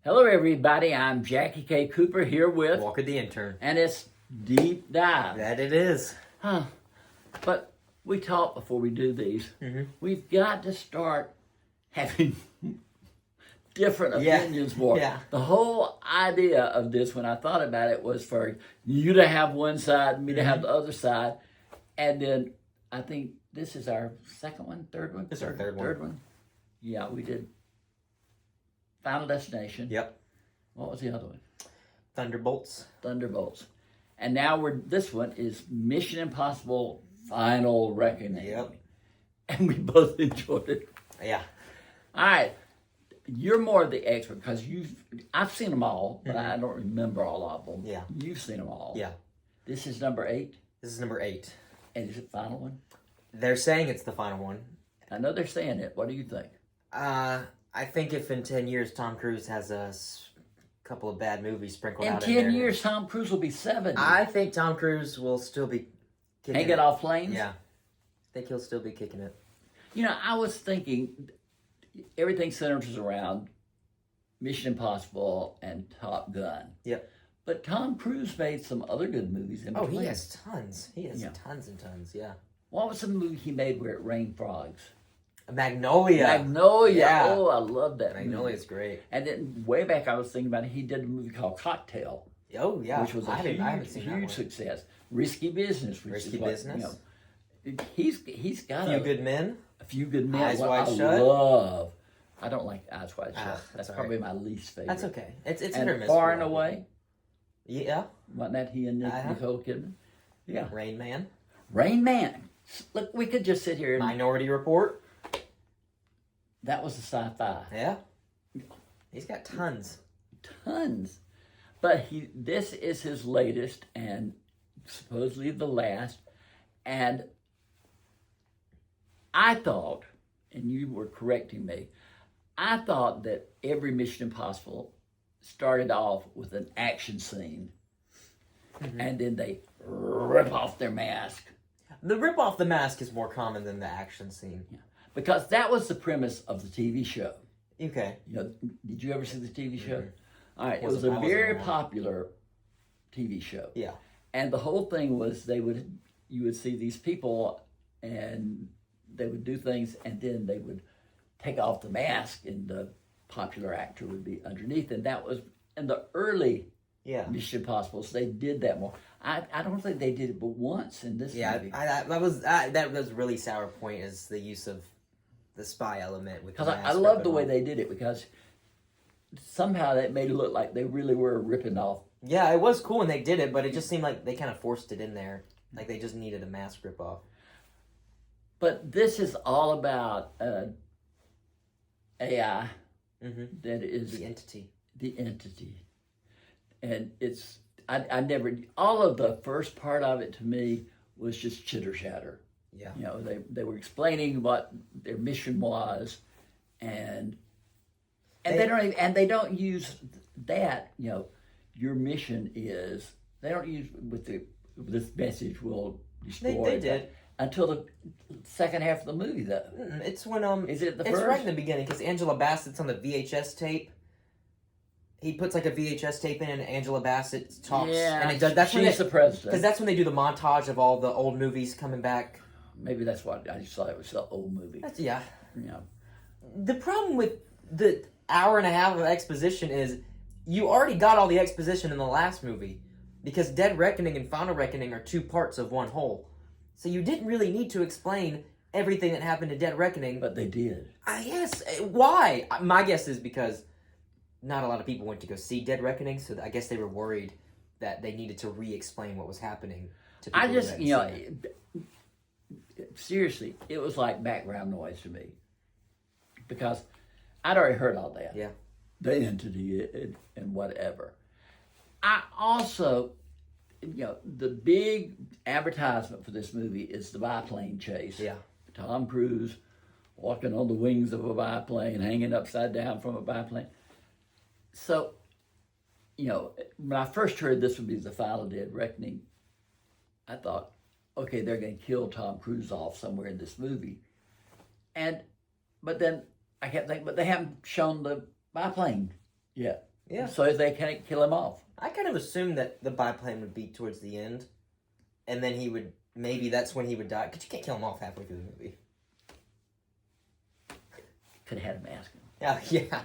Hello, everybody. I'm JackieKCooper here with Walker the Intern. and it's Deep Dive. That it is. But we talk before we do these. Mm-hmm. We've got to start having different opinions more. Yeah. The whole idea of this, when I thought about it, was for you to have one side, me to have the other side, and then I think this is our second one, third one. This is our third one. Third one. Yeah, we did. Final Destination. Yep. What was the other one? Thunderbolts. And now this one is Mission Impossible Final Reckoning. Yep. And we both enjoyed it. Yeah. All right. You're more the expert because I've seen them all, but I don't remember all of them. Yeah. You've seen them all. Yeah. This is number 8. This is number 8. And is it the final one? They're saying it's the final one. I know they're saying it. What do you think? I think if in 10 years Tom Cruise has a couple of bad movies sprinkled In out 10 in there. years, Tom Cruise will be 70. I think Tom Cruise will still be kicking Hanging off planes? Yeah. I think he'll still be kicking it. You know, I was thinking everything centers around Mission Impossible and Top Gun. Yep. But Tom Cruise made some other good movies in between. Oh, he has tons. He has Yeah. tons and tons, yeah. What was the movie he made where it rained frogs? Magnolia. Magnolia. Yeah. Oh, I love that Magnolia's movie. great. And then way back, I was thinking about it. He did a movie called Cocktail, Oh, yeah. which was a I haven't seen that huge one. success. Risky Business. Which Risky is what, Business. You know, he's got Few Good Men. a few good men. Eyes What Wide I Shut. love. I don't like Eyes Wide Shut. that's That's all probably my least favorite. That's okay. It's hit And or miss. Far for and a lot of Away. people. Yeah. Wasn't that he and Nicole Kidman? Yeah. Rain Man. Rain Man. Look, we could just sit here and Minority Report. that was a sci-fi. Yeah. He's got tons. Tons. But this is his latest and supposedly the last. And I thought, and you were correcting me, I thought that every Mission Impossible started off with an action scene. And then they rip off their mask. The rip off the mask is more common than the action scene. Yeah. Because that was the premise of the TV show. Okay. You know, did you ever see the TV show? Mm-hmm. All right, it was a very popular TV show. Yeah. And the whole thing was you would see these people and they would do things and then they would take off the mask and the popular actor would be underneath. And that was in the early Mission Impossibles. They did that more. I don't think they did it but once in this movie. That was really sour point is the use of the spy element with the Because mask. I love the way they did it because somehow that made it look like they really were ripping off. Yeah, it was cool when they did it, but it just seemed like they kind of forced it in there. Like they just needed a mask rip off. But this is all about AI that is The entity. The entity. And it's, I never, all of the first part of it to me was just chitter chatter. Yeah. You know, they were explaining what their mission was and they don't use that, you know, your mission is, they don't use this message will destroy. They did. Until the second half of the movie, though. It's when Is it the it's first? right in the beginning because Angela Bassett's on the VHS tape. He puts like a VHS tape in, and Angela Bassett talks. Yeah, and it does. That's she's the president. Because that's when they do the montage of all the old movies coming back. Maybe that's what I just thought it was the old movie. Yeah. Yeah. The problem with the hour and a half of exposition is you already got all the exposition in the last movie because Dead Reckoning and Final Reckoning are 2 parts of one whole. So you didn't really need to explain everything that happened to Dead Reckoning. But they did. Yes. Why? My guess is because not a lot of people went to go see Dead Reckoning, so I guess they were worried that they needed to re-explain what was happening to people. I just, who you know, hadn't seen it. seriously, it was like background noise to me. Because I'd already heard all that. Yeah. The entity and whatever. I also, you know, the big advertisement for this movie is the biplane chase. Yeah. Tom Cruise walking on the wings of a biplane, hanging upside down from a biplane. So, you know, when I first heard this would be the final Dead Reckoning, I thought, okay, they're going to kill Tom Cruise off somewhere in this movie. But then I kept thinking, but they haven't shown the biplane yet. Yeah. So they can't kill him off. I kind of assumed that the biplane would be towards the end, and then he would, maybe that's when he would die, because you can't kill him off halfway through the movie. Could have had him ask him. Yeah.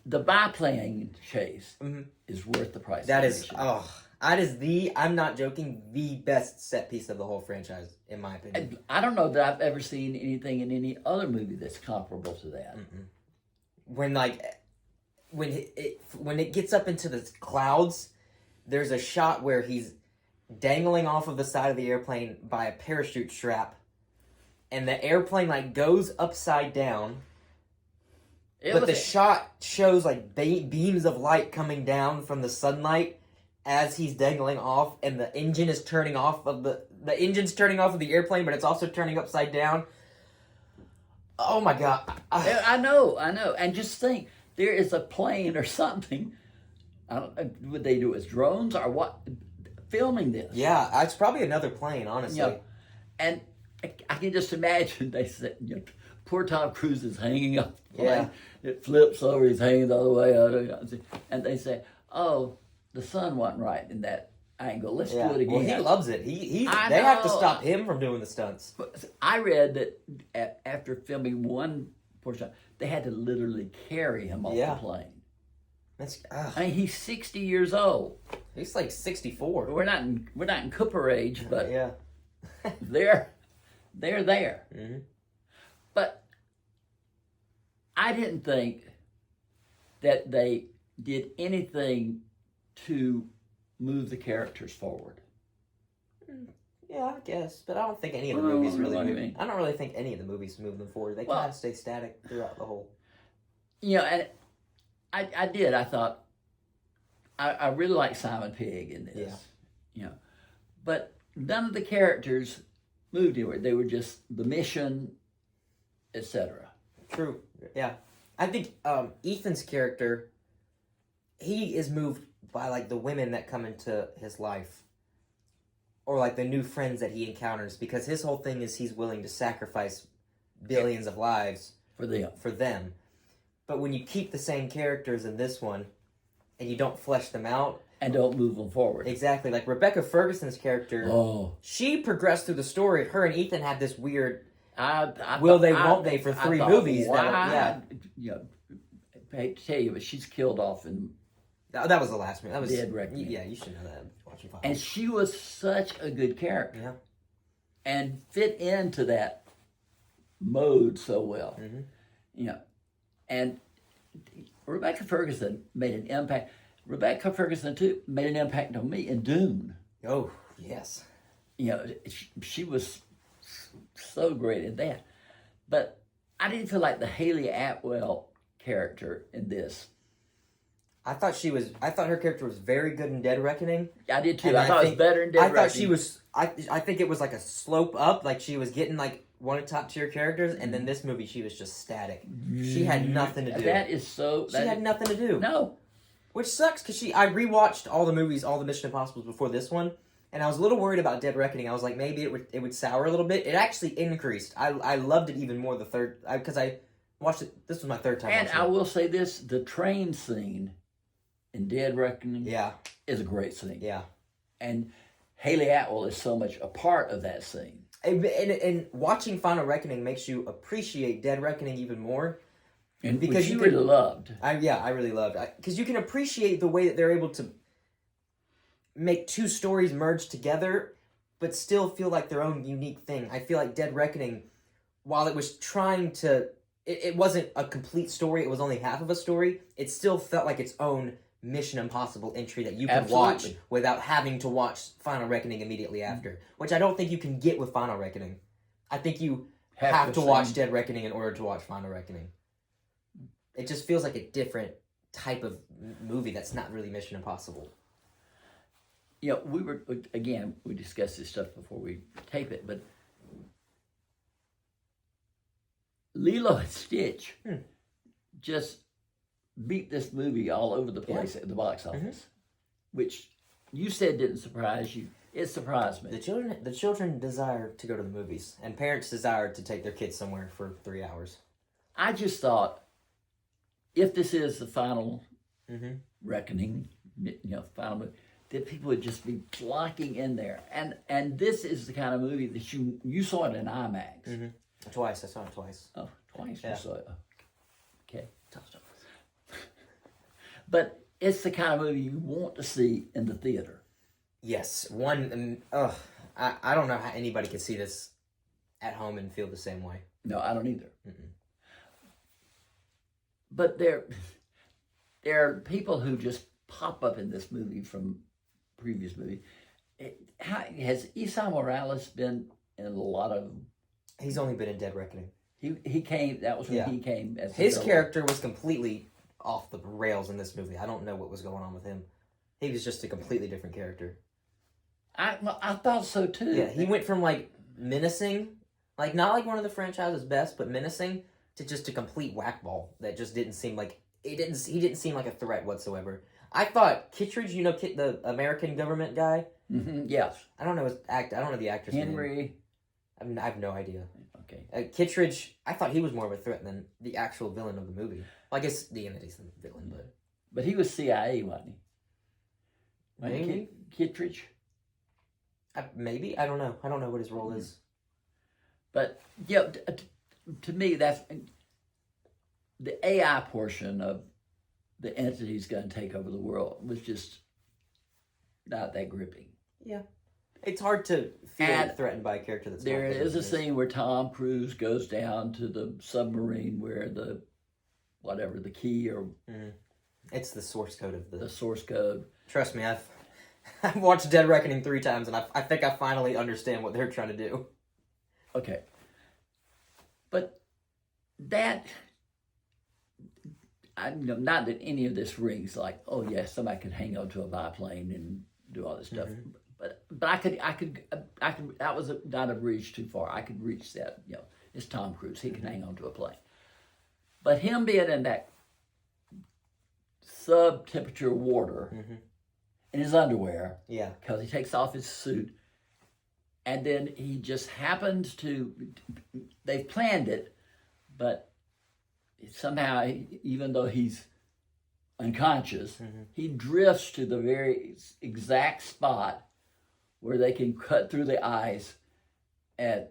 The biplane chase Mm-hmm. is worth the price. That of is, admission. that is I'm not joking, the best set piece of the whole franchise, in my opinion. And I don't know that I've ever seen anything in any other movie that's comparable to that. When it gets up into the clouds, there's a shot where he's dangling off of the side of the airplane by a parachute strap, and the airplane like goes upside down. But the shot shows like beams of light coming down from the sunlight as he's dangling off, and the engine is turning off of the engine's turning off of the airplane, but it's also turning upside down. Oh my god! I know, and just think, there is a plane or something. I don't. Would they do it as drones or what? Filming this? Yeah, it's probably another plane, honestly. Yeah, and I can just imagine they said, poor Tom Cruise is hanging off the plane. Yeah. It flips over, he's hanging the other way out, and they say, "Oh, the sun wasn't right in that angle. Let's do it again." Well, he loves it. They have to stop him from doing the stunts. But I read that after filming one portion, they had to literally carry him off the plane. That's. I mean, he's 60 years old. He's like 64. We're not in Cooper age, but Yeah. they're there. Mm-hmm. But I didn't think that they did anything to move the characters forward. Yeah, I guess, but I don't think any of the movies really. What do you mean? I don't really think any of the movies move them forward. They kind of stay static throughout the whole. And I did. I thought I really like Simon Pegg in this. Yeah. But none of the characters moved anywhere. They were just the mission, etc. True. Yeah, I think Ethan's character, he is moved by like the women that come into his life, or like the new friends that he encounters, because his whole thing is he's willing to sacrifice billions of lives For them. But when you keep the same characters in this one, and you don't flesh them out, And don't move them forward. exactly, like Rebecca Ferguson's character, she progressed through the story. Her and Ethan had this weird won't they for 3 movies. I hate to tell you, but she's killed off in That was the last movie. That was Dead Reckoning. Yeah, you should know that. Watching Files. And she was such a good character. Yeah. And fit into that mode so well. Mm-hmm. And Rebecca Ferguson made an impact. Rebecca Ferguson, too, made an impact on me in Dune. Oh, yes. She was so great in that. But I didn't feel like the Haley Atwell character in this. I thought her character was very good in Dead Reckoning. I did too. I thought it was better in Dead Reckoning. I thought she was. I think it was like a slope up. Like she was getting like one of the top tier characters, and then this movie she was just static. She had nothing to do. That is so. She had nothing to do. No. Which sucks because I rewatched all the movies, all the Mission Impossibles before this one, and I was a little worried about Dead Reckoning. I was like, maybe it would sour a little bit. It actually increased. I loved it even more the third because I watched it. This was my third time. And I will say this: the train scene in Dead Reckoning, is a great scene. Yeah. And Haley Atwell is so much a part of that scene. And watching Final Reckoning makes you appreciate Dead Reckoning even more. And because you really loved. I really loved. Because you can appreciate the way that they're able to make 2 stories merge together, but still feel like their own unique thing. I feel like Dead Reckoning, while it was trying to... It wasn't a complete story, it was only half of a story, it still felt like its own Mission Impossible entry that you can watch without having to watch Final Reckoning immediately after, which I don't think you can get with Final Reckoning. I think you have to watch Dead Reckoning in order to watch Final Reckoning. It just feels like a different type of movie that's not really Mission Impossible. We discussed this stuff before we tape it, but Lilo and Stitch just beat this movie all over the place at the box office, which you said didn't surprise you. It surprised me. The children desire to go to the movies, and parents desire to take their kids somewhere for 3 hours. I just thought, if this is the final Reckoning, final movie, that people would just be flocking in there. And this is the kind of movie that you saw it in IMAX. Twice. I saw it twice. Oh, twice Yeah. you saw it. Okay. But it's the kind of movie you want to see in the theater. Yes. I don't know how anybody could see this at home and feel the same way. No, I don't either. But there are people who just pop up in this movie from previous movie. Has Esai Morales been in a lot of? He's only been in Dead Reckoning. He came. That was when he came. As his character was completely off the rails in this movie. I don't know what was going on with him. He was just a completely different character. I thought so too. Yeah, he went from like menacing, like not like one of the franchise's best, but menacing, to just a complete whackball that just didn't seem like he didn't seem like a threat whatsoever. I thought Kittredge, the American government guy. Yes. I don't know I don't know the actor's name. Henry. I have no idea. Okay. Kittredge, I thought he was more of a threat than the actual villain of the movie. Well, I guess the entity's the villain, but he was CIA, wasn't he? Maybe Kittredge. Maybe, I don't know. I don't know what his role is. But yeah, to me, that's the AI portion of the entity's going to take over the world was just not that gripping. Yeah, it's hard to feel threatened by a character that's. There is a scene where Tom Cruise goes down to the submarine where the key or it's the source code of the source code. Trust me, I've watched Dead Reckoning 3 times, and I think I finally understand what they're trying to do. Okay. But that, not that any of this rings like, oh yeah, somebody could hang on to a biplane and do all this stuff. But I could, that was not a reach too far. I could reach that, it's Tom Cruise. He can hang on to a plane. But him being in that sub-temperature water in his underwear, because he takes off his suit, and then he just happens to, they've planned it, but somehow, even though he's unconscious, he drifts to the very exact spot where they can cut through the ice and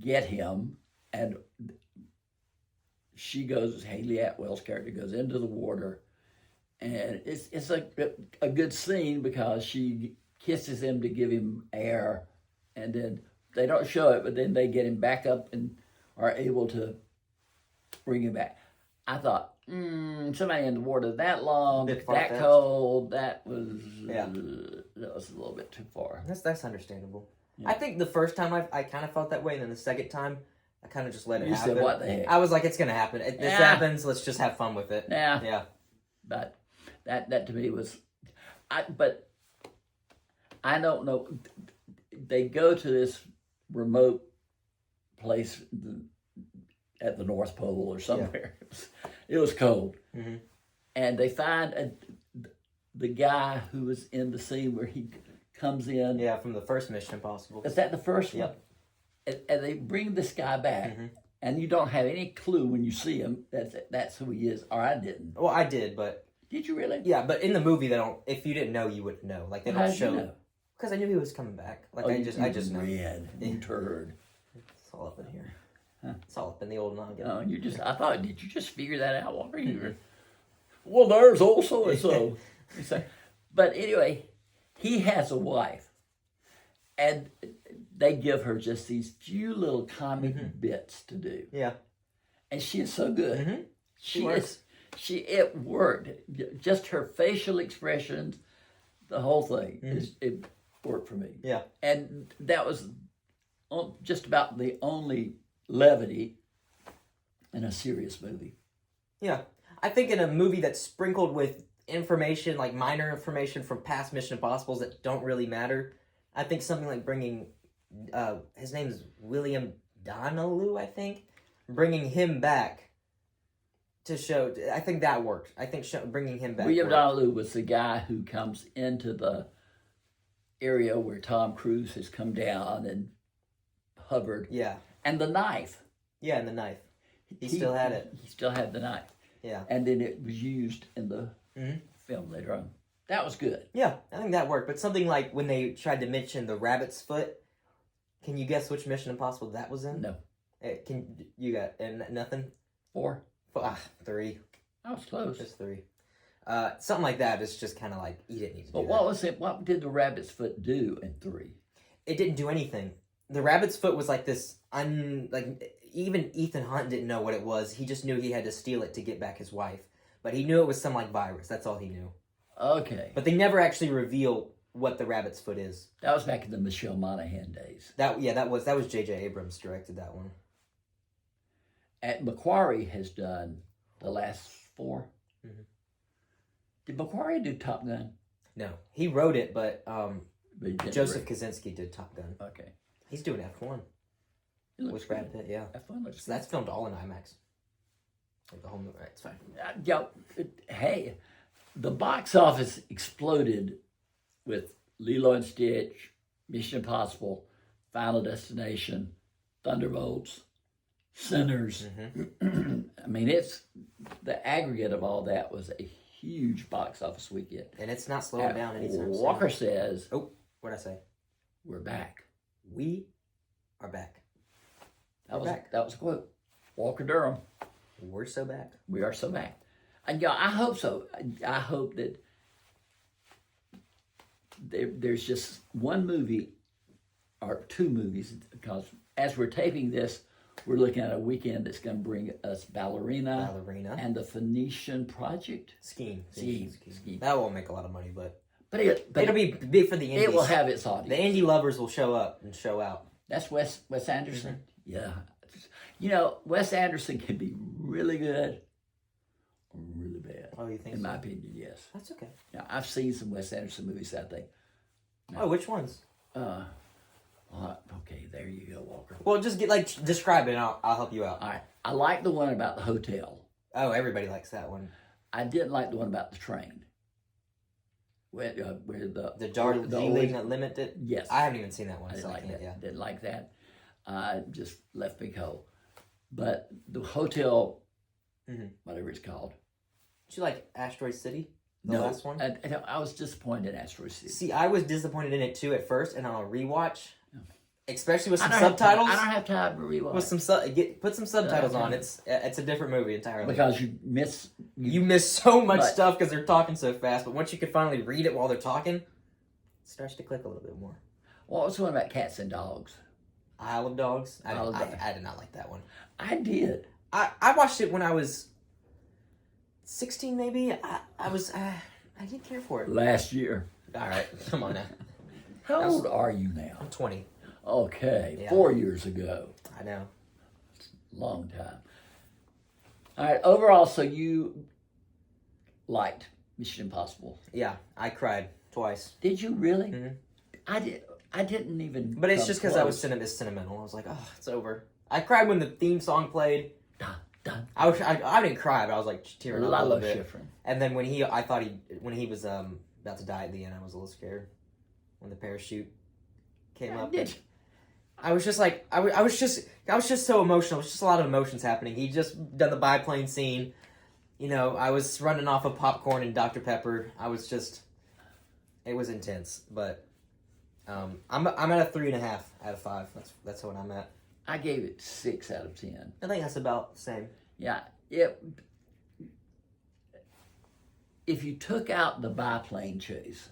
get him, and Haley Atwell's character goes into the water, and it's a good scene because she kisses him to give him air, and then they don't show it, but then they get him back up and are able to bring him back. I thought, somebody in the water that long, that cold, that was a little bit too far. That's understandable. Yeah. I think the first time I kind of felt that way, and then the second time I kind of just let it happen. You said, what the heck? I was like, it's going to happen. This happens, let's just have fun with it. Yeah. But that to me was, but I don't know. They go to this remote place at the North Pole or somewhere. Yeah. It was cold. And they find the guy who was in the scene where he comes in. Yeah, from the first Mission Impossible. Is that the first one? And they bring this guy back, and you don't have any clue when you see him that's who he is. Or I didn't. Well, I did, but... Did you really? Yeah, but in the movie, they don't... If you didn't know, you wouldn't know. Like, they don't show... You know? Because I knew he was coming back. Like, I just know. You turd. It's all up in here. Huh? It's all up in the old noggin. No, I thought, did you just figure that out while you were... Well, there's also so. But anyway, he has a wife. And they give her just these few little comic bits to do. Yeah. And she is so good. She works. It worked. Just her facial expressions, the whole thing, it worked for me. Yeah. And that was just about the only levity in a serious movie. Yeah. I think in a movie that's sprinkled with information, like minor information from past Mission Impossibles that don't really matter, I think something like bringing, his name is William Donnelly, I think, bringing him back to show, I think that worked. I think bringing him back William Donnelly was the guy who comes into the area where Tom Cruise has come down and hovered. Yeah. And the knife. Yeah, and the knife. He still had it. He still had the knife. Yeah. And then it was used in the Mhm. film later on. That was good. Yeah, I think that worked. But something like when they tried to mention the rabbit's foot, can you guess which Mission Impossible that was in? No. You got nothing? 4. 3. I was close. Just 3. Something like that. It's just kind of like you didn't need to. But do what that. was it? What did the rabbit's foot do in 3? It didn't do anything. The rabbit's foot was like this. Even Ethan Hunt didn't know what it was. He just knew he had to steal it to get back his wife. But he knew it was some like virus. That's all he knew. Okay. But they never actually reveal what the rabbit's foot is. That was back in the Michelle Monaghan days. That was J.J. Abrams directed that one. At Macquarie has done the last 4. Mhm. Did Macquarie do Top Gun? No, he wrote it, but But he didn't Joseph direct. Kosinski did Top Gun. Okay. He's doing F1 It looks with Brad good. Pitt. Yeah, F1 looks so that's filmed all in IMAX. Like the whole movie. It's fine. Hey, the box office exploded with Lilo and Stitch, Mission Impossible, Final Destination, Thunderbolts, Sinners. Mm-hmm. I mean, it's the aggregate of all that was a huge box office weekend. And it's not slowing down anytime soon. Walker says, Oh, what'd I say? "We're back." We are back. That We're was back. that was a quote. Walker Durham. We're so back. We are so back. And yeah, I hope so. I hope that there's just one movie or 2 movies, because as we're taping this, we're looking at a weekend that's going to bring us Ballerina and the Phoenician Project. Scheme. Scheme. That won't make a lot of money, but But it'll be big for the indies. it will have its audience. The indie lovers will show up and show out. That's Wes Anderson. Mm-hmm. Yeah. You know, Wes Anderson can be really good or really bad. Oh, you think In so? my opinion, yes. That's okay. Now, I've seen some Wes Anderson movies, I think. Oh, which ones? Okay, there you go, Walker. Well, just describe it and I'll help you out. All right. I like the one about the hotel. Oh, everybody likes that one. I didn't like the one about the train. Where the Darjeeling Limited? Yes. I haven't even seen that one. I didn't so I like can't- that. Yeah. Didn't like that. Just left me cold. But the hotel, whatever it's called. Did you like Asteroid City? The No, last one? I was disappointed in Asteroid City. See, I was disappointed in it too at first, and on a rewatch, especially with some I don't subtitles. I don't have time to rewatch. With some put some subtitles on. It's a different movie entirely. Because you miss. You miss so much But- stuff because they're talking so fast. But once you can finally read it while they're talking, it starts to click a little bit more. What was the one about cats and dogs? Isle of Dogs. Isle of Dogs. I did not like that one. I did. I watched it when I was 16, maybe. I didn't care for it. Last year. All right, come on now. How old are you now? I'm 20. Okay, Yeah. 4 years ago. I know. Long time. All right, overall, so you liked Mission Impossible. Yeah, I cried twice. Did you really? Mhm. I didn't even. But it's come just because I was close. sentimental. I was like, oh, it's over. I cried when the theme song played. Dun, dun. I didn't cry, but I was like tearing up a little Lalo bit. Schifrin. And then when he was about to die at the end, I was a little scared when the parachute came up. Did I was just like, I was just so emotional. It was just a lot of emotions happening. He just done the biplane scene. You know, I was running off of popcorn and Dr. Pepper. It was intense. But I'm at a 3.5 out of 5. That's what I'm at. I gave it 6 out of 10. I think that's about the same. Yeah, if you took out the biplane chase,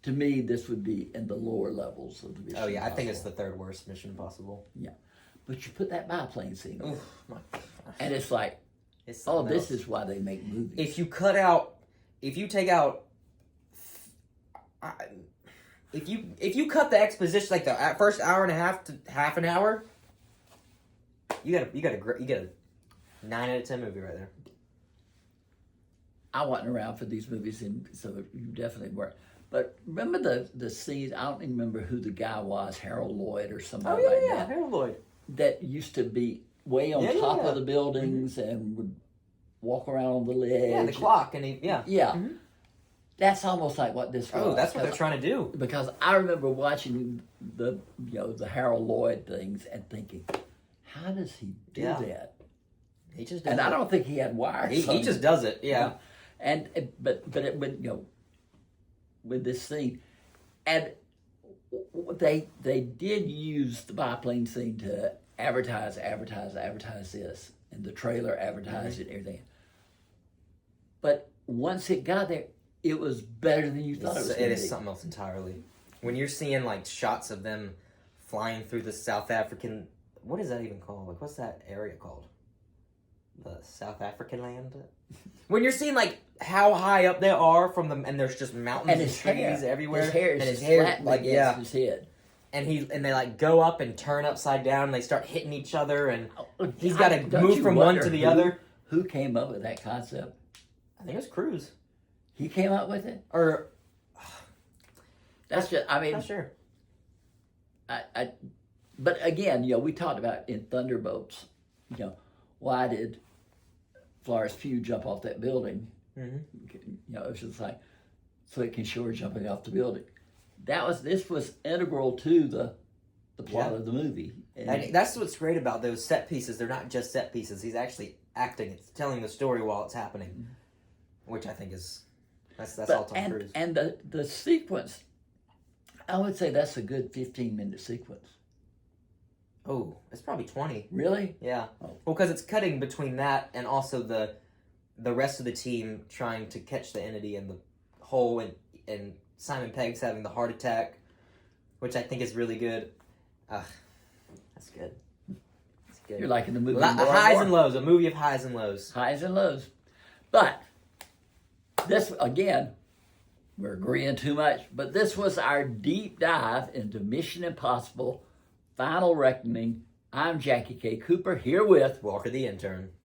to me, this would be in the lower levels of the Mission Oh yeah, I think it's Impossible. the third worst Mission Impossible. Yeah, but you put that biplane scene, in, Oof, my gosh. and it's like, It's oh, something this else. is why they make movies. If you take out, if you cut the exposition, like the first hour and a half to half an hour, you get a 9 out of 10 movie right there. I wasn't around for these movies, and so you definitely were. But remember the scenes? I don't even remember who the guy was, Harold Lloyd or somebody like that. Harold Lloyd. That used to be way on top of the buildings and would walk around on the ledge. Yeah, the clock and Yeah. Mhm. That's almost like what this was. Oh, that's what they're trying to do. Because I remember watching the Harold Lloyd things and thinking, how does he do Yeah. that? He just does And I it. don't think he had wires. He just does it. Yeah. And but it would, with this scene, and they did use the biplane scene to advertise this, and the trailer advertised it and everything. But once it got there, it was better than you thought it was. It is something else entirely. When you're seeing like shots of them flying through the South African, what is that even called? Like, what's that area called? The South African land. When you're seeing like how high up they are from them, and there's just mountains and trees everywhere, his hair is and his hair flat like against his head. And they like go up and turn upside down, and they start hitting each other, and he's got to Don't move you from one wonder to the other. Who came up with that concept? I think it was Cruz. He came up with it, Or that's just. I mean, not sure. But again, we talked about in Thunderbolts. Why did Florence Pugh jump off that building? Mm-hmm. It was just like so it can show her jumping off the building. This was integral to the plot of the movie. And that's what's great about those set pieces. They're not just set pieces. He's actually acting. It's telling the story while it's happening, which I think is that's all Tom Cruise. And the sequence, I would say that's a good 15-minute sequence. Oh, it's probably 20. Really? Yeah. Oh. Well, because it's cutting between that and also the rest of the team trying to catch the entity in the hole, and Simon Pegg's having the heart attack, which I think is really good. That's good. That's good. You're liking the movie. Highs and lows. A movie of highs and lows. Highs and lows. But this, again, we're agreeing too much, but this was our deep dive into Mission Impossible Final Reckoning. I'm Jackie K. Cooper, here with Walker the Intern.